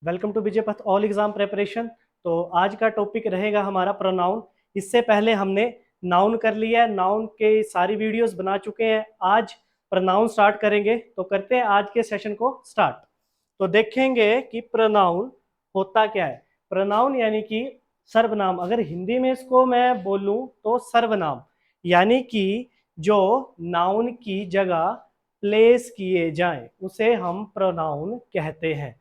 Welcome to विजय पथ all exam preparation. तो आज का टॉपिक रहेगा हमारा प्रोनाउन। इससे पहले हमने नाउन कर लिया है, नाउन के सारी वीडियोस बना चुके हैं। आज प्रोनाउन स्टार्ट करेंगे, तो करते हैं आज के सेशन को स्टार्ट। तो देखेंगे कि प्रोनाउन होता क्या है। प्रोनाउन यानी कि सर्वनाम। अगर हिंदी में इसको मैं बोलूं तो सर्वनाम यानी कि जो नाउन की जगह प्लेस किए जाएं उसे हम प्रोनाउन कहते हैं।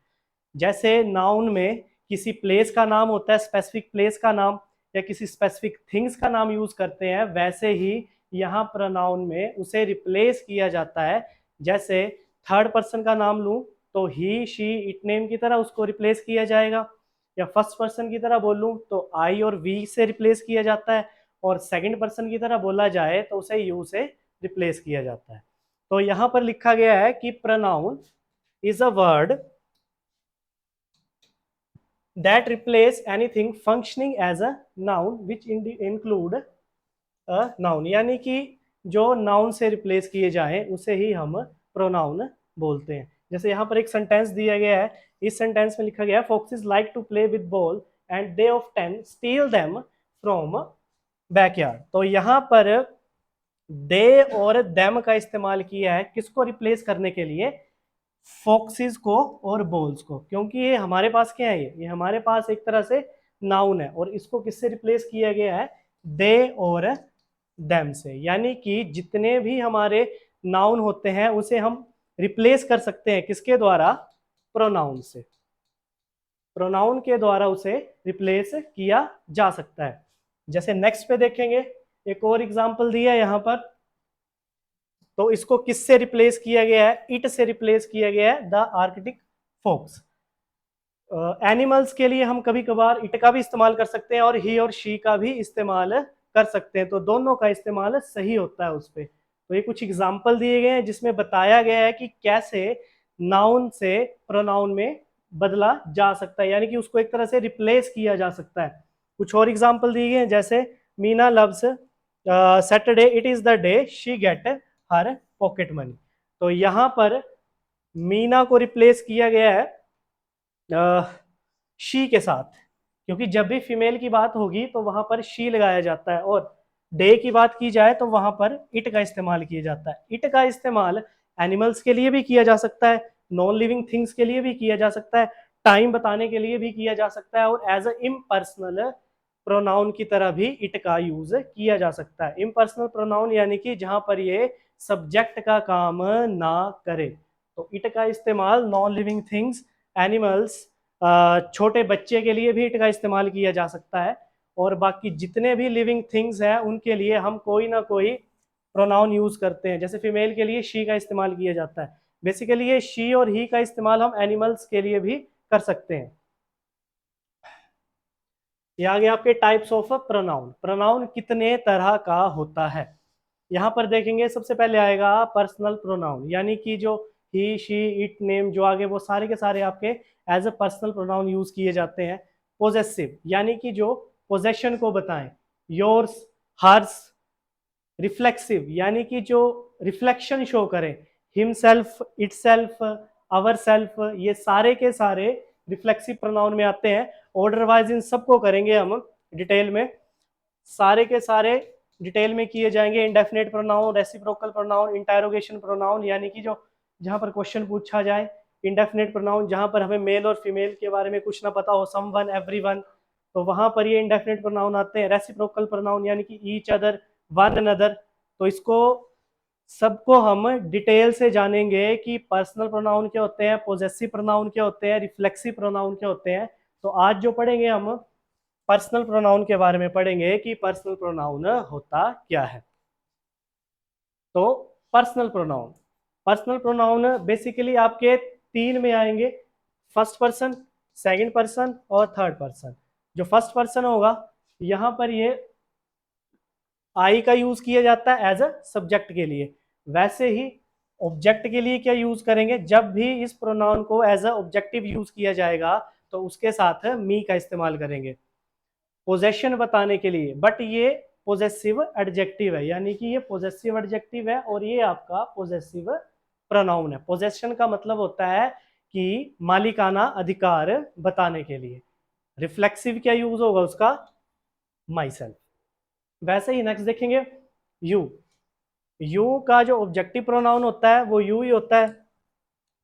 जैसे नाउन में किसी प्लेस का नाम होता है, स्पेसिफिक प्लेस का नाम, या किसी स्पेसिफिक थिंग्स का नाम यूज करते हैं, वैसे ही यहाँ प्रोनाउन में उसे रिप्लेस किया जाता है। जैसे थर्ड पर्सन का नाम लूं तो ही, शी, इट नेम की तरह उसको रिप्लेस किया जाएगा, या फर्स्ट पर्सन की तरह बोलूं तो आई और वी से रिप्लेस किया जाता है, और सेकंड पर्सन की तरह बोला जाए तो उसे यू से रिप्लेस किया जाता है। तो यहाँ पर लिखा गया है कि pronoun is a word that replace anything functioning as a noun which include a noun, यानी कि जो नाउन से रिप्लेस किए जाए उसे ही हम प्रोनाउन बोलते हैं। जैसे यहाँ पर एक सेंटेंस दिया गया है, इस सेंटेंस में लिखा गया है foxes like to play with ball and they often steal them from backyard। तो यहाँ पर दे और देम का इस्तेमाल किया है किसको रिप्लेस करने के लिए? फॉक्सिस को और बॉल्स को, क्योंकि ये हमारे पास क्या है, ये हमारे पास एक तरह से नाउन है, और इसको किससे रिप्लेस किया गया है? दे और देम से। यानी कि जितने भी हमारे नाउन होते हैं उसे हम रिप्लेस कर सकते हैं किसके द्वारा? प्रोनाउन से। प्रोनाउन के द्वारा उसे रिप्लेस किया जा सकता है। जैसे नेक्स्ट पे देखेंगे, एक और एग्जांपल दिया है यहाँ पर। तो इसको किससे रिप्लेस किया गया है? इट से रिप्लेस किया गया है, द आर्कटिक फॉक्स। एनिमल्स के लिए हम कभी कभार इट का भी इस्तेमाल कर सकते हैं और ही और शी का भी इस्तेमाल कर सकते हैं, तो दोनों का इस्तेमाल सही होता है उस पर। तो ये कुछ एग्जाम्पल दिए गए हैं जिसमें बताया गया है कि कैसे नाउन से प्रोनाउन में बदला जा सकता है, यानी कि उसको एक तरह से रिप्लेस किया जा सकता है। कुछ और एग्जाम्पल दिए गए हैं, जैसे Meena loves Saturday, it is the day she get her pocket money. तो यहाँ पर मीना को रिप्लेस किया गया है शी के साथ, क्योंकि जब भी फीमेल की बात होगी तो वहां पर शी लगाया जाता है, और डे की बात की जाए तो वहां पर इट का इस्तेमाल किया जाता है। इट का इस्तेमाल एनिमल्स के लिए भी किया जा सकता है, नॉन लिविंग थिंग्स के लिए भी किया जा सकता है, टाइम बताने के लिए भी किया जा सकता है, और एज अ इम्पर्सनल प्रोनाउन की तरह भी इट का यूज किया जा सकता है। इम्पर्सनल प्रोनाउन यानी कि जहां पर ये सब्जेक्ट का काम ना करे। तो इट का इस्तेमाल नॉन लिविंग थिंग्स, एनिमल्स, छोटे बच्चे के लिए भी इट का इस्तेमाल किया जा सकता है, और बाकी जितने भी लिविंग थिंग्स हैं उनके लिए हम कोई ना कोई प्रोनाउन यूज करते हैं। जैसे फीमेल के लिए शी का इस्तेमाल किया जाता है। बेसिकली ये शी और ही का इस्तेमाल हम एनिमल्स के लिए भी कर सकते हैं। ये आ गया आपके टाइप्स ऑफ प्रोनाउन। प्रोनाउन कितने तरह का होता है, यहाँ पर देखेंगे। सबसे पहले आएगा पर्सनल प्रोनाउन, यानी कि जो ही, शी, इट, नेम जो आगे वो सारे के सारे आपके as a personal pronoun use किए जाते हैं। पोजेसिव यानी कि जो पोजेशन को बताएं, योर्स, हर्स। रिफ्लेक्सिव यानी कि जो रिफ्लेक्शन शो करे, हिमसेल्फ, इटसेल्फ, अवर सेल्फ, ये सारे के सारे रिफ्लेक्सिव प्रोनाउन में आते हैं। ऑर्डर वाइज इन सबको करेंगे हम डिटेल में, सारे के सारे डिटेल में किए जाएंगे। Indefinite pronoun, reciprocal pronoun, interrogation pronoun यानी कि जो जहां पर क्वेश्चन पूछा जाए। इंडेफिनेट प्रोनाउन जहां पर हमें मेल और फीमेल के बारे में कुछ ना पता हो, समवन, एवरीवन, तो वहां पर ये इंडेफिनेट प्रोनाउन आते हैं। रेसिप्रोकल प्रोनाउन यानी कि ईच अदर, वन अनदर। तो इसको सबको हम डिटेल से जानेंगे कि पर्सनल प्रोनाउन क्या होते हैं, पोजेसिव प्रोनाउन क्या होते हैं, रिफ्लेक्सिव प्रोनाउन क्या होते हैं। तो आज जो पढ़ेंगे हम पर्सनल प्रोनाउन के बारे में पढ़ेंगे कि पर्सनल प्रोनाउन होता क्या है। तो पर्सनल प्रोनाउन बेसिकली आपके तीन में आएंगे, फर्स्ट पर्सन, सेकंड पर्सन और थर्ड पर्सन। जो फर्स्ट पर्सन होगा, यहां पर ये आई का यूज किया जाता है एज अ सब्जेक्ट के लिए। वैसे ही ऑब्जेक्ट के लिए क्या यूज करेंगे? जब भी इस प्रोनाउन को एज अ ऑब्जेक्टिव यूज किया जाएगा तो उसके साथ मी का इस्तेमाल करेंगे पोजेशन बताने के लिए। बट ये पोजेसिव एडजेक्टिव है, यानी कि ये पोजेसिव एडजेक्टिव है और ये आपका पोजेसिव प्रोनाउन है। पोजेशन का मतलब होता है कि मालिकाना अधिकार बताने के लिए। रिफ्लेक्सिव क्या यूज होगा उसका, माई सेल्फ। वैसे ही नेक्स्ट देखेंगे यू। यू का जो ऑब्जेक्टिव प्रोनाउन होता है वो यू ही होता है।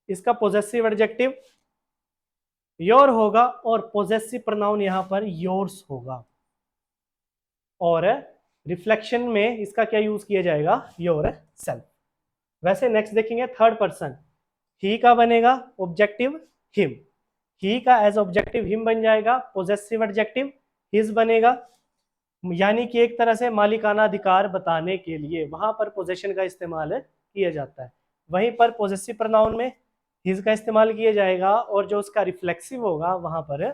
इसका पोजेसिव एडजेक्टिव योर होगा और पोजेसिव प्रोनाउन यहां पर योर्स होगा। और रिफ्लेक्शन में इसका क्या यूज किया जाएगा, योर सेल्फ। वैसे नेक्स्ट देखेंगे थर्ड पर्सन। ही का बनेगा ऑब्जेक्टिव हिम। ही का एज ऑब्जेक्टिव हिम बन जाएगा, पोजेसिव एडजेक्टिव हिज बनेगा। यानी कि एक तरह से मालिकाना अधिकार बताने के लिए वहां पर पोजेशन का इस्तेमाल किया जाता है। वहीं पर पोजेसिव प्रोनाउन में हिज का इस्तेमाल किया जाएगा और जो उसका रिफ्लेक्सिव होगा वहां पर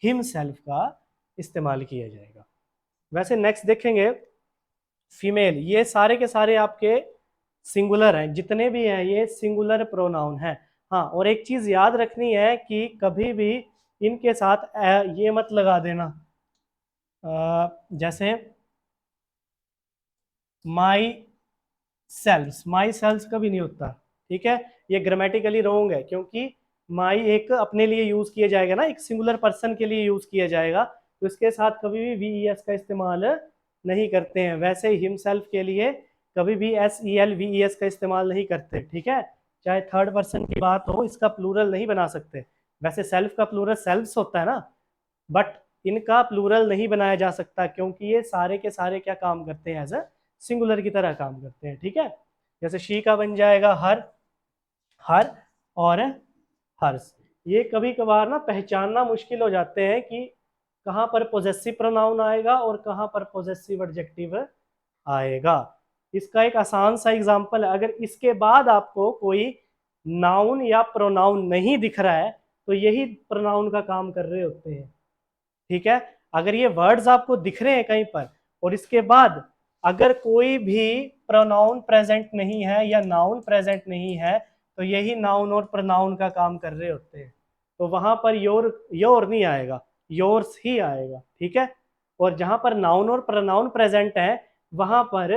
हिम सेल्फ का इस्तेमाल किया जाएगा। वैसे नेक्स्ट देखेंगे फीमेल। ये सारे के सारे आपके सिंगुलर हैं, जितने भी हैं ये सिंगुलर प्रोनाउन हैं। हाँ, और एक चीज याद रखनी है कि कभी भी इनके साथ ये मत लगा देना, जैसे माई सेल्फ्स। माई सेल्फ्स कभी नहीं होता, ठीक है। ये ग्रामेटिकली रॉन्ग है, क्योंकि माई एक अपने लिए यूज किया जाएगा ना, एक सिंगुलर पर्सन के लिए यूज किया जाएगा, तो इसके साथ कभी भी वीईएस का इस्तेमाल नहीं करते हैं। वैसे ही हिमसेल्फ के लिए कभी भी एसईएल वीईएस का इस्तेमाल नहीं करते, ठीक है। चाहे थर्ड पर्सन की बात हो, इसका प्लूरल नहीं बना सकते। वैसे सेल्फ का प्लूरल सेल्फ्स होता है ना, बट इनका प्लूरल नहीं बनाया जा सकता, क्योंकि ये सारे के सारे क्या काम करते हैं, एज अ सिंगुलर की तरह काम करते हैं, ठीक है। जैसे शी का बन जाएगा हर, हर और हर्स। ये कभी कभार ना पहचानना मुश्किल हो जाते हैं कि कहाँ पर पोजेसिव प्रोनाउन आएगा और कहाँ पर पोजेसिव एडजेक्टिव आएगा। इसका एक आसान सा एग्जांपल है, अगर इसके बाद आपको कोई नाउन या प्रोनाउन नहीं दिख रहा है तो यही प्रोनाउन का काम कर रहे होते हैं, ठीक है। अगर ये वर्ड्स आपको दिख रहे हैं कहीं पर और इसके बाद अगर कोई भी प्रोनाउन प्रेजेंट नहीं है या नाउन प्रेजेंट नहीं है तो यही नाउन और प्रोनाउन का काम कर रहे होते हैं। तो वहां पर योर नहीं आएगा, योर्स ही आएगा, ठीक है। और जहां पर नाउन और प्रोनाउन प्रेजेंट है वहां पर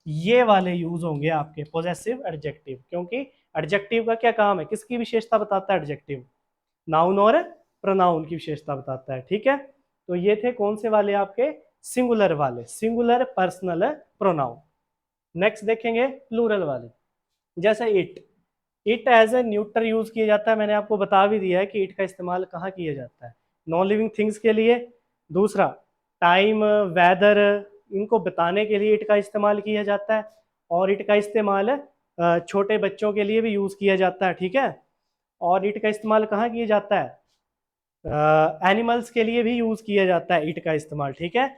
ये वाले यूज होंगे आपके पोजेसिव एडजेक्टिव, क्योंकि एडजेक्टिव का क्या काम है, किसकी विशेषता बताता है एडजेक्टिव, नाउन और प्रोनाउन की विशेषता बताता है, ठीक है। तो ये थे कौन से वाले आपके, सिंगुलर वाले, सिंगुलर पर्सनल प्रोनाउन। नेक्स्ट देखेंगे प्लूरल वाले। जैसे it, it as a neuter use किया जाता है। मैंने आपको बता भी दिया है कि इट का इस्तेमाल कहाँ किया जाता है, नॉन लिविंग थिंग्स के लिए। दूसरा टाइम, वेदर, इनको बताने के लिए इट का इस्तेमाल किया जाता है। और इट का इस्तेमाल छोटे बच्चों के लिए भी यूज किया जाता है, ठीक है। और इट का इस्तेमाल कहाँ किया जाता है, एनिमल्स के लिए भी यूज किया जाता है इट का इस्तेमाल, ठीक है।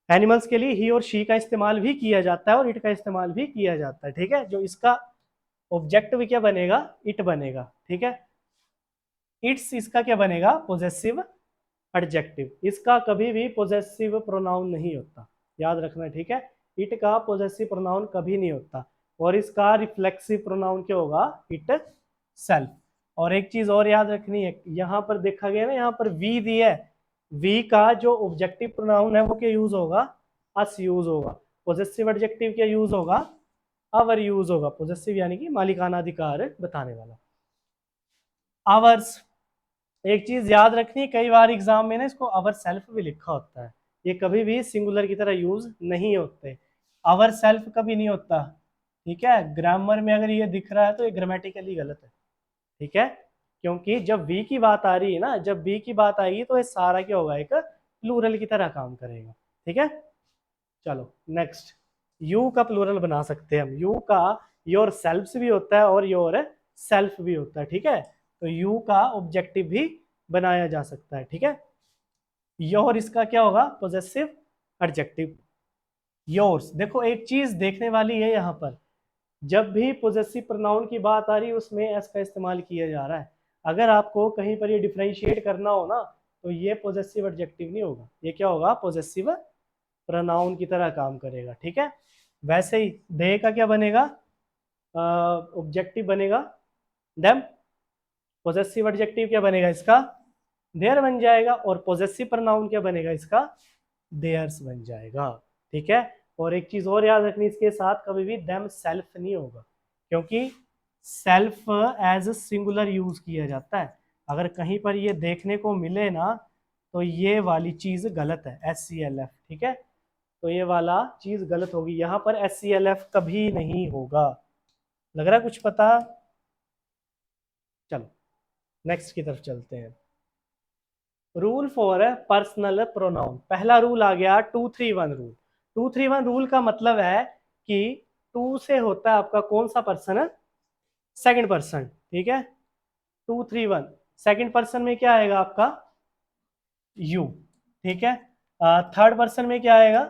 एनिमल्स के लिए ही और शी का इस्तेमाल भी किया जाता है और इट का इस्तेमाल भी किया जाता है, ठीक है। जो इसका ऑब्जेक्टिव क्या बनेगा, इट बनेगा, ठीक है। इट्स इसका क्या बनेगा, पोजेसिव एडजेक्टिव। इसका कभी भी पोजेसिव प्रोनाउन नहीं होता, याद रखना, ठीक है। इट का पोजेसिव प्रोनाउन कभी नहीं होता। और इसका रिफ्लेक्सिव प्रोनाउन क्या होगा, इट सेल्फ। और एक चीज और याद रखनी है, यहाँ पर देखा गया ना, यहाँ पर वी दिया है, वी का जो ऑब्जेक्टिव प्रोनाउन है वो क्या यूज होगा, अस यूज होगा। पोजेसिव एडजेक्टिव क्या यूज होगा, अवर यूज होगा। पोजेसिव यानी कि मालिकाना अधिकार बताने वाला। आवर्स, एक चीज याद रखनी, कई बार एग्जाम में ना इसको अवर सेल्फ भी लिखा होता है, ये कभी भी सिंगुलर की तरह यूज नहीं होते। अवर सेल्फ कभी नहीं होता, ठीक है। ग्रामर में अगर ये दिख रहा है तो ये ग्रामेटिकली गलत है, ठीक है। क्योंकि जब वी की बात आ रही है ना, जब वी की बात आएगी तो ये सारा क्या होगा, एक प्लूरल की तरह काम करेगा, ठीक है। चलो नेक्स्ट, यू का प्लूरल बना सकते हैं हम। यू का योर सेल्फ्स भी होता है और योर सेल्फ भी होता है, ठीक है। तो यू का ऑब्जेक्टिव भी बनाया जा सकता है, ठीक है। योर इसका क्या होगा, पोजेसिव एडजेक्टिव। योर्स, देखो एक चीज देखने वाली है यहाँ पर, जब भी पोजेसिव प्रोनाउन की बात आ रही है उसमें एस का इस्तेमाल किया जा रहा है। अगर आपको कहीं पर ये डिफरेंशिएट करना हो ना तो ये पोजेसिव एडजेक्टिव नहीं होगा, ये क्या होगा, पोजेसिव प्रोनाउन की तरह काम करेगा, ठीक है। वैसे ही दे का क्या बनेगा, ऑब्जेक्टिव बनेगा देम। पोजेसिव एडजेक्टिव क्या बनेगा इसका, देयर बन जाएगा। और पोजेसिव प्रोनाउन क्या बनेगा इसका, देयर्स बन जाएगा, ठीक है। और एक चीज और याद रखनी, इसके साथ कभी भी देम सेल्फ नहीं होगा, क्योंकि सेल्फ एज सिंगुलर यूज किया जाता है। अगर कहीं पर ये देखने को मिले ना तो ये वाली चीज गलत है, SCLF, ठीक है। तो ये वाला चीज गलत होगी, यहाँ पर SCLF कभी नहीं होगा। लग रहा है कुछ पता? चलो नेक्स्ट की तरफ चलते हैं। रूल फॉर पर्सनल प्रोनाउन, पहला रूल आ गया 2-3-1 रूल। 2-3-1 रूल का मतलब है कि टू से होता है आपका कौन सा पर्सन है? सेकंड पर्सन, ठीक है। 2-3-1 सेकंड पर्सन में क्या आएगा आपका? यू, ठीक है। थर्ड पर्सन में क्या आएगा?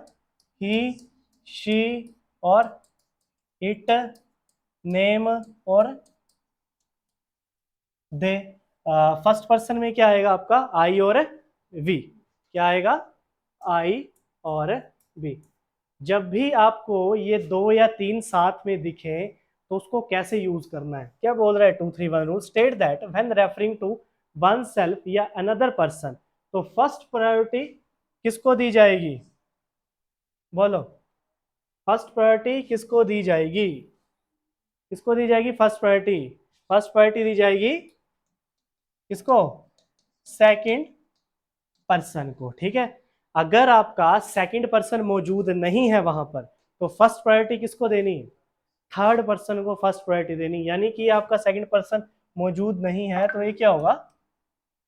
ही, शी और इट, नेम और दे। फर्स्ट पर्सन में क्या आएगा आपका? आई और वी। क्या आएगा? आई और वी। जब भी आपको ये दो या तीन साथ में दिखे तो उसको कैसे यूज करना है? क्या बोल रहा है 2-3-1 rule? State that when referring to one self या अनदर पर्सन, तो फर्स्ट प्रायोरिटी किसको दी जाएगी? बोलो, फर्स्ट प्रायोरिटी किसको दी जाएगी? किसको दी जाएगी फर्स्ट प्रायोरिटी? फर्स्ट प्रायोरिटी दी जाएगी किसको? सेकंड पर्सन को, ठीक है। अगर आपका सेकंड पर्सन मौजूद नहीं है वहां पर तो फर्स्ट प्रायोरिटी किसको देनी है? थर्ड पर्सन को फर्स्ट प्रायोरिटी देनी। यानी कि आपका सेकंड पर्सन मौजूद नहीं है तो ये क्या होगा?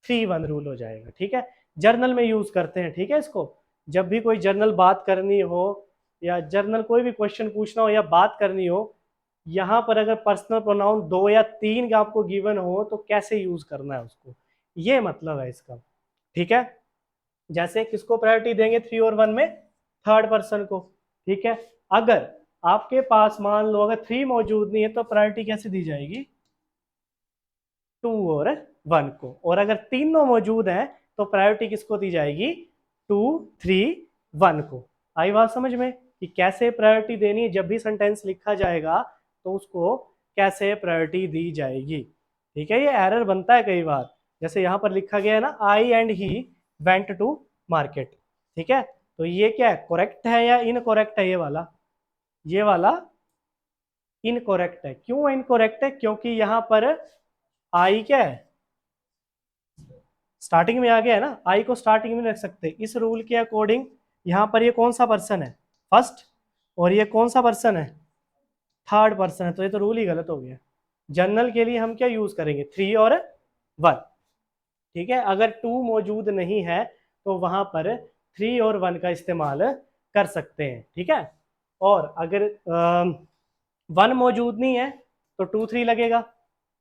3-1 रूल हो जाएगा, ठीक है। जर्नल में यूज करते हैं, ठीक है। इसको जब भी कोई जर्नल बात करनी हो या जर्नल कोई भी क्वेश्चन पूछना हो या बात करनी हो, यहाँ पर अगर पर्सनल प्रोनाउन 2 या 3 का आपको गिवन हो तो कैसे यूज करना है उसको, ये मतलब है इसका, ठीक है। जैसे किसको प्रायोरिटी देंगे 3 और 1 में? थर्ड पर्सन को, ठीक है। अगर आपके पास मान लो अगर 3 मौजूद नहीं है तो प्रायोरिटी कैसे दी जाएगी? 2 और 1 को। और अगर तीनों मौजूद हैं तो प्रायोरिटी किसको दी जाएगी? 2-3-1 को। आई बात समझ में कि कैसे प्रायोरिटी देनी है? जब भी सेंटेंस लिखा जाएगा तो उसको कैसे प्रायोरिटी दी जाएगी, ठीक है। ये एरर बनता है कई बार, जैसे यहाँ पर लिखा गया है ना, I and he went to market, ठीक है। तो ये क्या है, करेक्ट है या इनकरेक्ट है? ये वाला इनकरेक्ट है। क्यों इनकरेक्ट है? क्योंकि यहाँ पर आई क्या है, स्टार्टिंग में आ गया है ना, आई को स्टार्टिंग में रख सकते। इस रूल के अकॉर्डिंग यहाँ पर ये कौन सा पर्सन है? फर्स्ट। और ये कौन सा पर्सन है? थर्ड पर्सन है। तो ये तो रूल ही गलत हो गया। जनरल के लिए हम क्या यूज करेंगे? 3 और 1, ठीक है। अगर 2 मौजूद नहीं है तो वहां पर 3 और 1 का इस्तेमाल कर सकते हैं, ठीक है। और अगर 1 मौजूद नहीं है तो 2-3 लगेगा,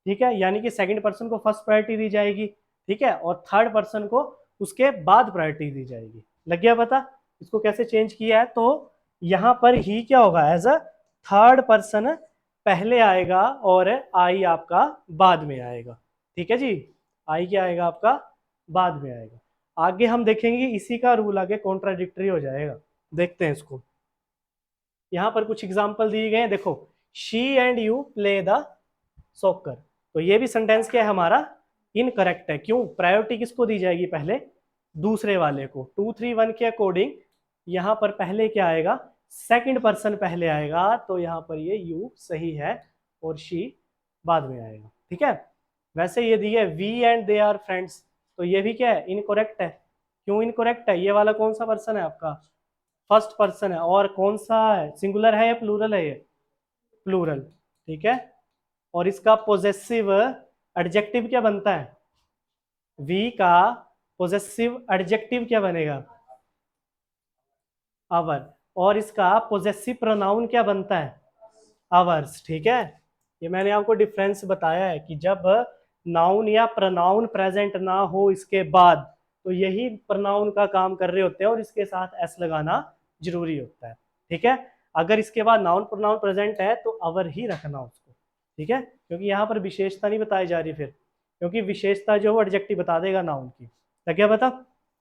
ठीक है। यानी कि सेकंड पर्सन को फर्स्ट प्रायोरिटी दी जाएगी, ठीक है, और थर्ड पर्सन को उसके बाद प्रायोरिटी दी जाएगी। लग गया पता इसको कैसे चेंज किया है? तो यहाँ पर ही क्या होगा, एज अ थर्ड पर्सन पहले आएगा और आई आपका बाद में आएगा, ठीक है जी। आई क्या आएगा आपका? बाद में आएगा। आगे हम देखेंगे इसी का रूल आगे कॉन्ट्राडिक्टरी हो जाएगा। देखते हैं इसको। यहाँ पर कुछ एग्जाम्पल दिए गए हैं, देखो, she and you play the soccer. तो ये भी सेंटेंस क्या है हमारा? इनकरेक्ट है। क्यों? प्रायोरिटी किसको दी जाएगी? पहले दूसरे वाले को। 2-3-1 के अकॉर्डिंग यहाँ पर पहले क्या आएगा? सेकंड पर्सन पहले आएगा, तो यहाँ पर ये यू सही है और शी बाद में आएगा, ठीक है। वैसे ये दिया we and they are friends, तो ये भी क्या है? इनकरेक्ट है। क्यों इनकरेक्ट है? ये वाला कौन सा पर्सन है आपका? फर्स्ट पर्सन है। और कौन सा है? सिंगुलर है या प्लूरल है? ये प्लूरल, ठीक है। और इसका पोजेसिव एडजेक्टिव क्या बनता है? वी का पोजेसिव एडजेक्टिव क्या बनेगा? आवर। और इसका पोजेसिव प्रोनाउन क्या बनता है? आवर्स, ठीक है। ये मैंने आपको डिफरेंस बताया है कि जब नाउन या प्रोनाउन प्रेजेंट ना हो इसके बाद तो यही प्रोनाउन का काम कर रहे होते हैं और इसके साथ एस लगाना जरूरी होता है, ठीक है। अगर इसके बाद नाउन प्रोनाउन प्रेजेंट है तो अवर ही रखना उसको, ठीक है, क्योंकि यहाँ पर विशेषता नहीं बताई जा रही फिर, क्योंकि विशेषता जो है एडजेक्टिव बता देगा नाउन की। तो क्या बता?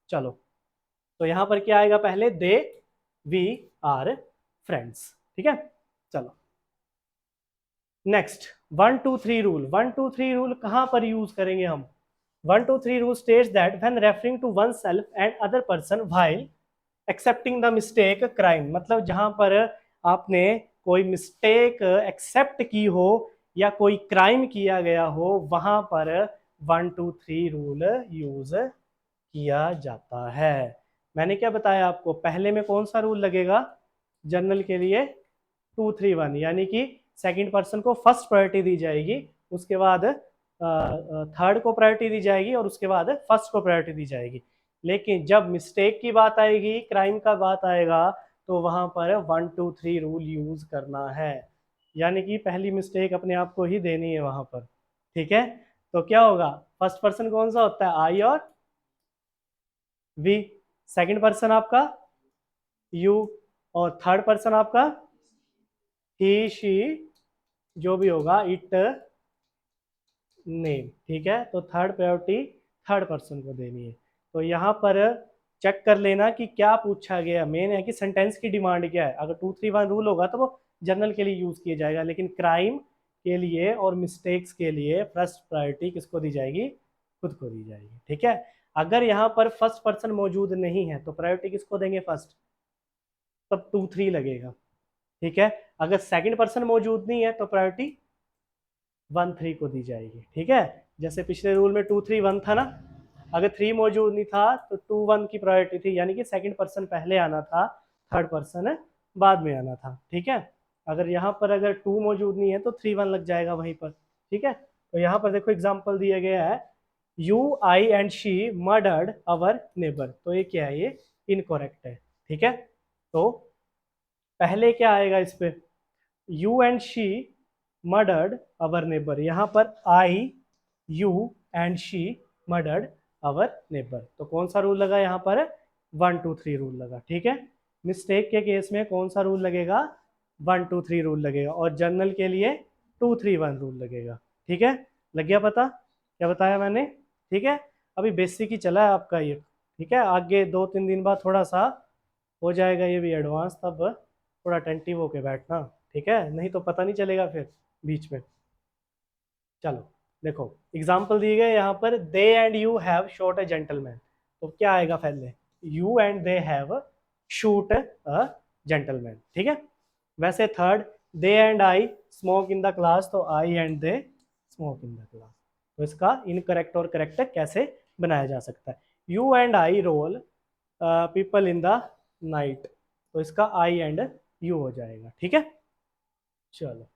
चलो, तो यहाँ पर क्या आएगा? पहले दे वी आर फ्रेंड्स, ठीक है। चलो नेक्स्ट 1-2-3 रूल। 1-2-3 रूल कहाँ पर यूज करेंगे हम? 1-2-3 rule states that when referring to one self and other person while accepting the mistake crime, मतलब जहां पर आपने कोई मिस्टेक एक्सेप्ट की हो या कोई क्राइम किया गया हो वहां पर 1 2 3 रूल यूज किया जाता है। मैंने क्या बताया आपको, पहले में कौन सा रूल लगेगा जनरल के लिए, 2 3 1, यानी कि सेकंड पर्सन को फर्स्ट प्रायोरिटी दी जाएगी, उसके बाद थर्ड को प्रायोरिटी दी जाएगी और उसके बाद फर्स्ट को प्रायोरिटी दी जाएगी। लेकिन जब मिस्टेक की बात आएगी, क्राइम का बात आएगा, तो वहां पर 1 2 3 रूल यूज करना है, यानी कि पहली मिस्टेक अपने आप को ही देनी है वहां पर। ठीक है, तो क्या होगा, फर्स्ट पर्सन कौन सा होता है, आई और वी, सेकंड पर्सन आपका यू, और थर्ड पर्सन आपका ही शी, जो भी होगा इट नेम। ठीक है, तो थर्ड प्रायोरिटी थर्ड पर्सन को देनी है। तो यहाँ पर चेक कर लेना कि क्या पूछा गया, मेन है कि सेंटेंस की डिमांड क्या है। अगर 2 3 1 रूल होगा तो वो जनरल के लिए यूज किया जाएगा, लेकिन क्राइम के लिए और मिस्टेक्स के लिए फर्स्ट प्रायोरिटी किसको दी जाएगी, खुद को दी जाएगी। ठीक है, अगर यहाँ पर फर्स्ट पर्सन मौजूद नहीं है तो प्रायोरिटी किसको देंगे, फर्स्ट, तब 2 3 लगेगा। ठीक है, अगर सेकंड पर्सन मौजूद नहीं है तो प्रायोरिटी 1 3 को दी जाएगी। ठीक है, जैसे पिछले रूल में 2 3 1 था ना, अगर 3 मौजूद नहीं था तो 2 1 की प्रायोरिटी थी, यानी कि सेकंड पर्सन पहले आना था, थर्ड पर्सन बाद में आना था। ठीक है, अगर यहाँ पर अगर 2 मौजूद नहीं है तो 3 1 लग जाएगा वहीं पर। ठीक है, तो यहाँ पर देखो एग्जाम्पल दिया गया है, you I and she murdered our neighbour, तो ये क्या है, ये इनकरेक्ट है। ठीक है, तो पहले क्या आएगा इस पे, you and she murdered our neighbour, यहाँ पर I you and she murdered our neighbour, तो कौन सा रूल लगा यहाँ पर, 1 2 3 रूल लगा। ठीक है, मिस्टेक के केस में कौन सा रूल लगेगा, 1 2 3 रूल लगेगा, और जनरल के लिए 2 3 1 रूल लगेगा। ठीक है, लग गया पता क्या बताया मैंने। ठीक है, अभी बेसिक ही चला है आपका ये। ठीक है, आगे 2 3 दिन बाद थोड़ा सा हो जाएगा ये भी एडवांस, तब थोड़ा अटेंटिव होके बैठना। ठीक है, नहीं तो पता नहीं चलेगा फिर बीच में। चलो देखो एग्जाम्पल दिए गए यहाँ पर, they and you have shot a gentleman, तो क्या आएगा पहले, you and they have shoot a gentleman. ठीक है, वैसे third, they and I smoke in the class, तो I and they smoke in the class, तो इसका इनकरेक्ट और करेक्ट कैसे बनाया जा सकता है, you and I roll people in the night, तो इसका आई एंड यू हो जाएगा। ठीक है, चलो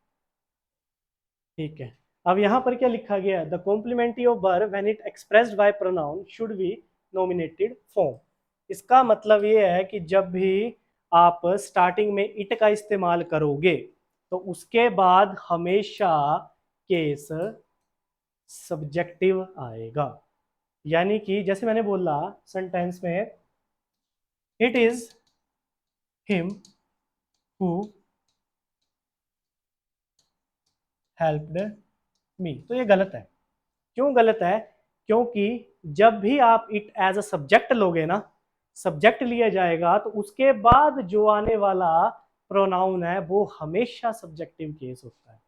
ठीक है, अब यहाँ पर क्या लिखा गया है, the complimentary of verb when it expressed by pronoun should be nominated form. इसका मतलब ये है कि जब भी आप स्टार्टिंग में इट का इस्तेमाल करोगे तो उसके बाद हमेशा केस सब्जेक्टिव आएगा, यानी कि जैसे मैंने बोला सेंटेंस में, it is him who helped me, तो ये गलत है। क्यों गलत है, क्योंकि जब भी आप इट एज अ सब्जेक्ट लोगे ना, सब्जेक्ट लिया जाएगा तो उसके बाद जो आने वाला प्रोनाउन है वो हमेशा सब्जेक्टिव केस होता है,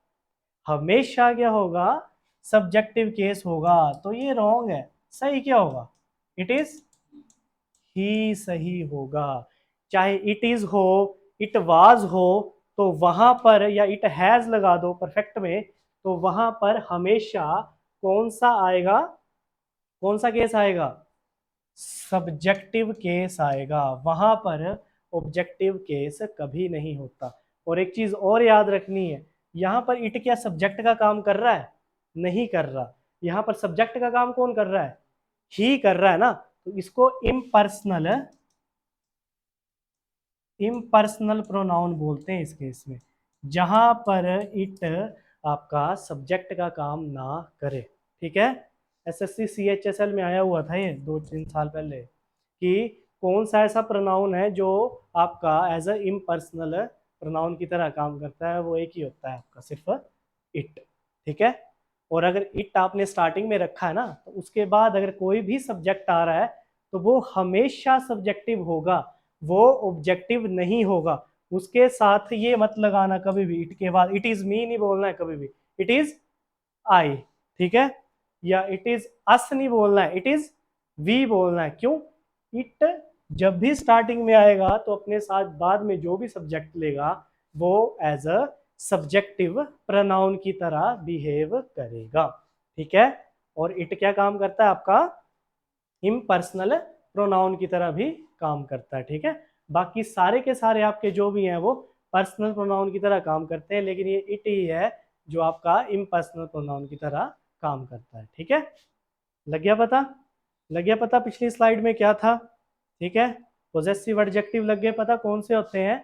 हमेशा क्या होगा, सब्जेक्टिव केस होगा। तो ये रॉन्ग है, सही क्या होगा, इट इज ही सही होगा। चाहे इट इज हो, इट वाज हो, तो वहां पर, या इट हैज लगा दो परफेक्ट में, तो वहां पर हमेशा कौन सा आएगा, कौन सा केस आएगा, सब्जेक्टिव केस आएगा, वहां पर ऑब्जेक्टिव केस कभी नहीं होता। और एक चीज और याद रखनी है, यहाँ पर इट क्या सब्जेक्ट का काम कर रहा है, नहीं कर रहा, यहाँ पर सब्जेक्ट का काम कौन कर रहा है, ही कर रहा है ना, तो इसको इम्पर्सनल, इम्पर्सनल प्रोनाउन बोलते हैं इस केस में, जहां पर इट आपका सब्जेक्ट का काम ना करे। ठीक है, एसएससी सीएचएसएल में आया हुआ था ये 2 3 साल पहले, कि कौन सा ऐसा प्रोनाउन है जो आपका एज अ इम्पर्सनल प्रोनाउन की तरह काम करता है, वो एक ही होता है आपका, सिर्फ इट। ठीक है, और अगर इट आपने स्टार्टिंग में रखा है ना, तो उसके बाद अगर कोई भी सब्जेक्ट आ रहा है तो वो हमेशा सब्जेक्टिव होगा, वो ऑब्जेक्टिव नहीं होगा। उसके साथ ये मत लगाना कभी भी, इट के बाद इट इज मी नहीं बोलना है कभी भी, इट इज आई। ठीक है, या इट इज अस नहीं बोलना है, इट इज वी बोलना है। क्यों, इट जब भी स्टार्टिंग में आएगा तो अपने साथ बाद में जो भी सब्जेक्ट लेगा वो एज अ सब्जेक्टिव प्रोनाउन की तरह बिहेव करेगा, ठीक है। और इट क्या काम करता है आपका, इम्पर्सनल प्रोनाउन की तरह भी काम करता है, ठीक है। बाकी सारे के सारे आपके जो भी हैं वो पर्सनल प्रोनाउन की तरह काम करते हैं, लेकिन ये इट ही है जो आपका इम्पर्सनल प्रोनाउन की तरह काम करता है, ठीक है। लग गया पता, लग गया पता पिछली स्लाइड में क्या था, ठीक है। पोजेसिव एडजेक्टिव लग गए पता कौन से होते हैं,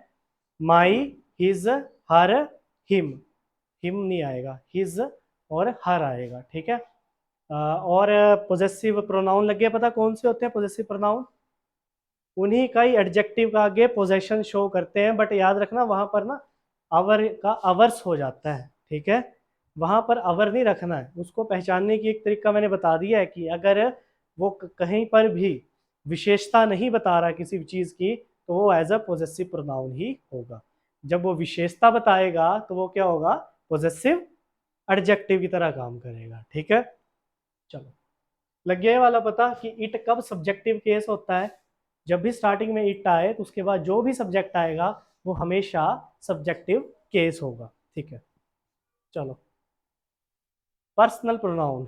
माई, हिज, हर, हिम, हिम नहीं आएगा, हिज और हर आएगा, ठीक है। और पोजेसिव प्रोनाउन लग गया पता कौन से होते हैं पोजेसिव प्रोनाउन, उन्हीं का ही एडजेक्टिव का आगे पोजेशन शो करते हैं, बट याद रखना वहां पर ना अवर का अवर्स हो जाता है, ठीक है। वहां पर अवर नहीं रखना है, उसको पहचानने की एक तरीका मैंने बता दिया है कि अगर वो कहीं पर भी विशेषता नहीं बता रहा किसी भी चीज की तो वो एज अ पोजेसिव प्रोनाउन ही होगा। जब वो विशेषता बताएगा तो वो क्या होगा, पोजेसिव एडजेक्टिव की तरह काम करेगा, ठीक है। चलो, लग गया ये वाला पता कि इट कब सब्जेक्टिव केस होता है, जब भी स्टार्टिंग में इट आए तो उसके बाद जो भी सब्जेक्ट आएगा वो हमेशा सब्जेक्टिव केस होगा, ठीक है। चलो, पर्सनल प्रोनाउन,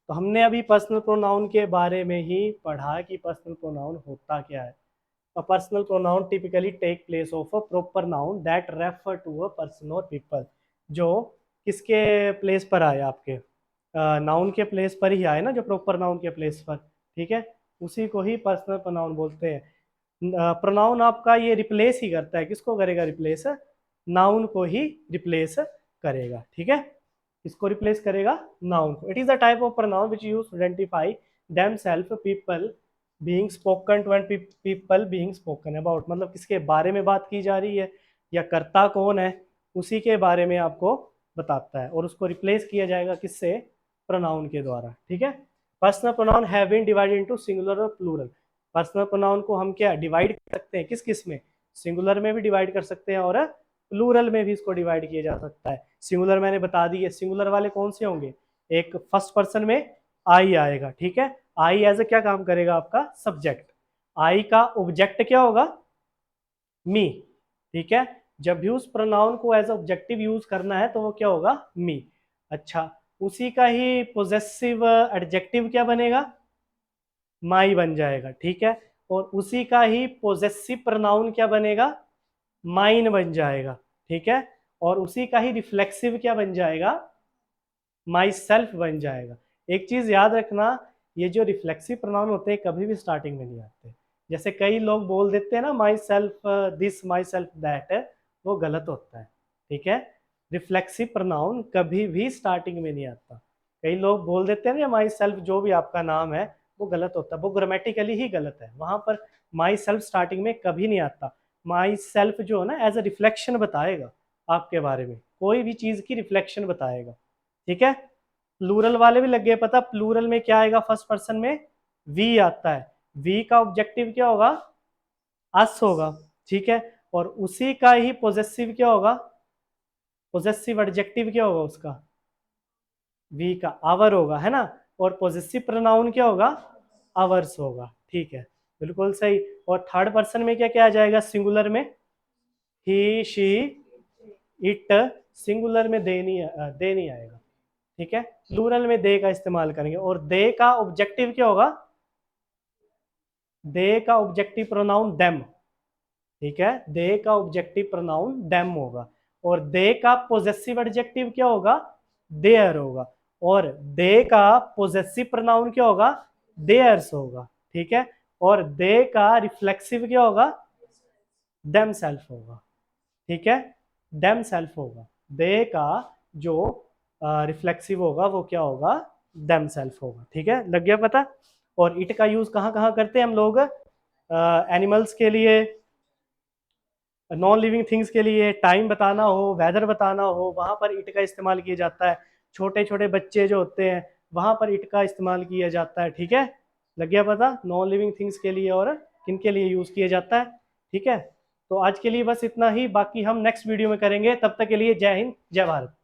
तो हमने अभी पर्सनल प्रोनाउन के बारे में ही पढ़ा कि पर्सनल प्रोनाउन होता क्या है। A personal pronoun typically take place of a proper noun that refer to a person or people। जो किसके प्लेस पर आए, आपके नाउन के प्लेस पर ही आए ना, जो प्रॉपर नाउन के प्लेस पर, ठीक है, उसी को ही पर्सनल प्रोनाउन बोलते हैं। प्रोनाउन आपका ये रिप्लेस ही करता है, किसको करेगा रिप्लेस, नाउन को ही रिप्लेस करेगा, ठीक है। इसको रिप्लेस करेगा नाउन को। It is a type of pronoun which used to identify themself people being spoken to and people being spoken about, मतलब किसके बारे में बात की जा रही है या कर्ता कौन है उसी के बारे में आपको बताता है, और उसको रिप्लेस किया जाएगा किससे, प्रोनाउन के द्वारा, ठीक है। Personal pronoun have been divided into singular और प्लूरल। पर्सनल प्रोनाउन को हम क्या डिवाइड कर सकते हैं, किस किस में, सिंगुलर में भी डिवाइड कर सकते हैं और प्लूरल में भी इसको डिवाइड किया जा सकता है। सिंगुलर मैंने बता दी है, सिंगुलर वाले कौन से होंगे, एक फर्स्ट पर्सन में आई आएगा, ठीक है। आई एज ए क्या काम करेगा आपका सब्जेक्ट, आई का ऑब्जेक्ट क्या होगा, मी, ठीक है। जब भी उस प्रोनाउन को एज ऑब्जेक्टिव यूज करना है तो वो क्या होगा, मी। अच्छा, उसी का ही पोजेसिव एडजेक्टिव क्या बनेगा, माई बन जाएगा, ठीक है। और उसी का ही पोजेसिव प्रोनाउन क्या बनेगा, माइन बन जाएगा, ठीक है। और उसी का ही रिफ्लेक्सिव क्या बन जाएगा, माई सेल्फ बन जाएगा। एक चीज याद रखना, ये जो रिफ्लेक्सिव प्रोनाउन होते हैं कभी भी स्टार्टिंग में नहीं आते। जैसे कई लोग बोल देते हैं ना my self this, my self that, वो गलत होता है, ठीक है। रिफ्लेक्सिव प्रोनाउन कभी भी स्टार्टिंग में नहीं आता। कई लोग बोल देते हैं ना माई सेल्फ, जो भी आपका नाम है वो गलत होता है, वो ग्रामेटिकली ही गलत है। वहां पर माई सेल्फ स्टार्टिंग में कभी नहीं आता। माई सेल्फ जो है ना एज अ रिफ्लेक्शन बताएगा आपके बारे में, कोई भी चीज की रिफ्लेक्शन बताएगा, ठीक है। प्लूरल वाले भी लग गए पता, प्लूरल में क्या आएगा, फर्स्ट पर्सन में वी आता है, वी का ऑब्जेक्टिव क्या होगा, अस होगा, ठीक है। और उसी का ही पोजेसिव क्या होगा, पोजेसिव एडजेक्टिव क्या होगा उसका, वी का आवर होगा, है ना। और पोजेसिव प्रोनाउन क्या होगा, आवर्स होगा, ठीक है, बिल्कुल सही। और थर्ड पर्सन में क्या क्या आ जाएगा, सिंगुलर में ही, शी, इट, सिंगुलर में दे नहीं आएगा, ठीक है। प्लूरल में दे का इस्तेमाल करेंगे। और दे का ऑब्जेक्टिव क्या होगा, दे का ऑब्जेक्टिव प्रोनाउन देम, ठीक है, दे का ऑब्जेक्टिव प्रोनाउन देम होगा। और दे का पोजेसिव एडजेक्टिव क्या होगा, देयर होगा। और दे का पोजेसिव प्रोनाउन क्या होगा, देयर्स होगा, ठीक है। और दे का रिफ्लेक्सिव क्या होगा, देम सेल्फ होगा, ठीक है, देम सेल्फ होगा। दे का जो रिफ्लेक्सिव होगा वो क्या होगा, देम सेल्फ होगा, ठीक है, लग गया पता। और इट का यूज कहाँ कहाँ करते हैं हम लोग, एनिमल्स के लिए, नॉन लिविंग थिंग्स के लिए, टाइम बताना हो, वेदर बताना हो, वहां पर इट का इस्तेमाल किया जाता है। छोटे छोटे बच्चे जो होते हैं वहां पर इट का इस्तेमाल किया जाता है, ठीक है, लग गया पता। नॉन लिविंग थिंग्स के लिए और किन के लिए यूज किया जाता है, ठीक है। तो आज के लिए बस इतना ही, बाकी हम नेक्स्ट वीडियो में करेंगे। तब तक के लिए जय हिंद, जय भारत।